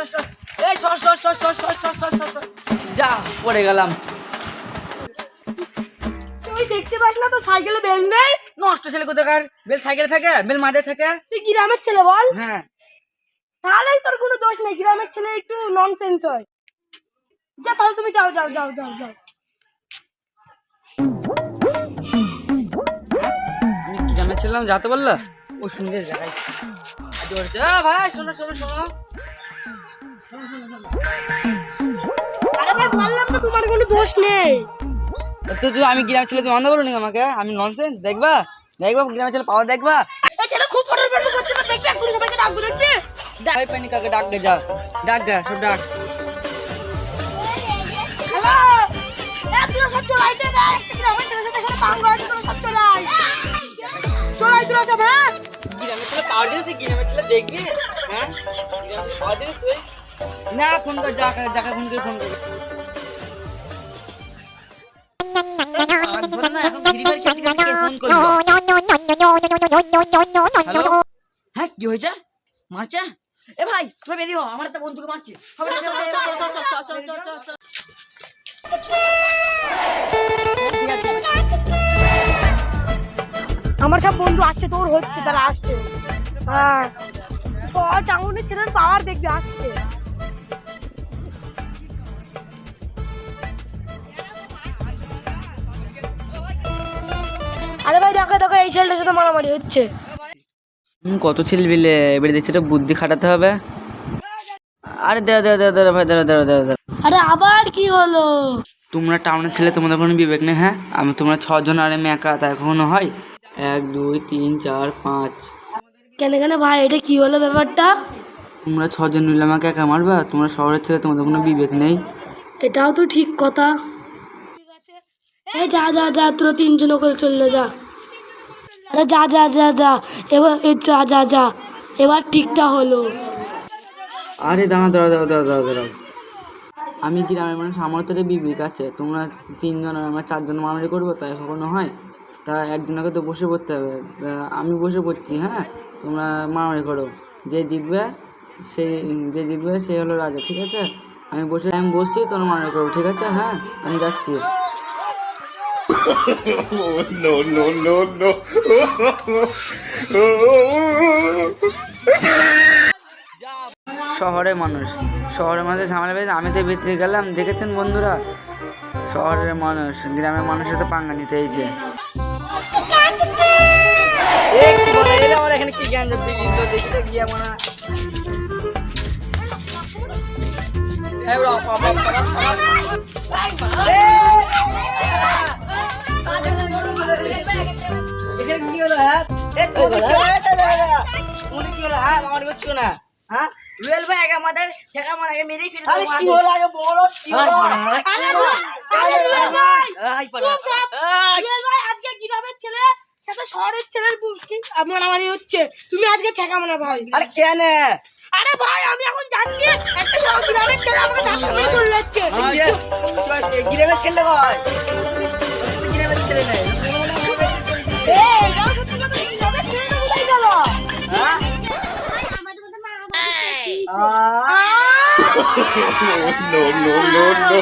এই সর সর সর সর সর সর সর সর সর। যা পড়ে গেলাম। তুই দেখতে পাস না তো সাইকেলে বেল নেই? নষ্ট ছেলে কোথাকার, বেল সাইকেলে থাকে, বেল মাঠে থাকে। তুই গ্রামের ছেলে বল? হ্যাঁ তাহলেই তোর কোনো দোষ নেই, গ্রামের ছেলে একটু ননসেন্স হয়। যা তাহলে তুমি যাও যাও যাও যাও যাও। আমি গ্রামে ছিলাম, যাতে বললো ও শুনবে যাই ভাই। শোনো শোনো শোনো, আরে ভাই বললাম তো তোমার কোনো দোষ নেই। তুই আমি গ্রামের ছেলে, তুমি অন্ধ বলো নি আমাকে? আমি ননসেন্স? দেখবা দেখবা গ্রামের ছেলে পাওয়া দেখবা। এই ছেলে খুব ফটর ফটর করছে না, দেখবে এক্ষুনি সবাইকে ডাকবো, দেখবে? ডাক পাইনি কাকে, ডাক গে যা, ডাক গা সব ডাক। হ্যালো, এই তোরা সব চলাই দে না, একটা গ্রামের ছেলের সাথে সাথে পাঙ্গা আছে, তোরা সব চলাই চলাই তোরা সব। হ্যাঁ গ্রামের ছেলে পাওয়া দিয়েছে, গ্রামের ছেলে দেখবি? হ্যাঁ গ্রামের ছেলে পাওয়া দিয়েছে তুই? না ফোন কর, যা যাকে ফোন করে ফোন করবি। হ্যাঁ কি হয়েছে? মারছে? এ ভাই তোরা বেরিয়ে হো, আমার একটা বন্ধুকে মারছে। আমার সব বন্ধু আসছে, তোর হচ্ছে, তারা আসছে। হ্যাঁ সব টাউনের ছেলের পাওয়ার দেখবি আসছে। আরে ভাই দেখো দেখো, এই ছেলেটার সাথে মারামারি হচ্ছে। কত ছেলে বিলে এবারে দেখছি তো বুদ্ধি খাটাতে হবে। আরে দাঁড়া দাঁড়া দাঁড়া দাঁড়া ভাই, দাঁড়া দাঁড়া দাঁড়া দাঁড়া। আরে আবার কি হলো? তোমরা টাউনের ছেলে, তোমাদের কোনো বিবেক নেই? হ্যাঁ আমি তোমরা 6 জন আর আমি একা, তাই কখনো হয়? 1 2 3 4 5। কেন কেন ভাই, এটা কি হলো ব্যাপারটা? তোমরা 6 জন মিলে আমাকে একা মারবা? তোমরা শহরের ছেলে, তোমাদের কোনো বিবেক নেই? এটাও তো ঠিক কথা। এই যা যা যা, তোরা 3 জন করে চললে যা। আরে যা যা যা যা, এবার যা যা যা, এবার ঠিকটা হলো। আরে দাঁড়া দাঁড়া দাঁড়া দাঁড়া দাঁড়া দাঁড়া, আমি গ্রামের মানুষ, আমার তো বিবেক আছে। তোমরা 3 জন আর আমরা 4 জন মারামারি করবো, তাই কখনো হয়? তা একজনকে তো বসে পড়তে হবে। তা আমি বসে পড়ছি, হ্যাঁ তোমরা মারামারি করো, যে জিতবে সে হলো রাজা, ঠিক আছে? আমি বসছি, তোমরা মারামারি করবো, ঠিক আছে? হ্যাঁ আমি যাচ্ছি। No, no, no, no. শহরের মানুষ, শহরের মানুষের ঝামেলা পেয়েছে, আমি তো বেঁচে গেলাম। দেখেছেন বন্ধুরা, শহরের মানুষ গ্রামের মানুষের তো পাঙ্গা নিতে হয়েছে। এখানে কি জ্ঞান যাচ্ছে কিন্তু দেখি তো গিয়া মনে কি হলো? হ্যাঁ কি হলো? হ্যাঁ আমার করছো না? হ্যাঁ রুয়েল ভাই আগে আমাদের ঠেকা মার আগে মেরেই ফেলে দাও। কি হলো আগে বলো, কি হলো? আরে রুয়েল ভাই, রুয়েল ভাই আজকে গ্রামের ছেলে সাথে শহরের ছেলের মারামারি হচ্ছে, তুমি আজকে ঠেকা মারা ভাই। আরে কেন? আরে ভাই আমি এখন যাচ্ছি, একটা শহর গ্রামের ছেলে আমাকে ধাক্কা মেরে চলে যাচ্ছে। গ্রামের ছেলে কয়? গ্রামের ছেলে নেই। এই গাও সত্যি কথা, গ্রামের ছেলেটা কোথায় গেল? হ্যাঁ No, no, no, no.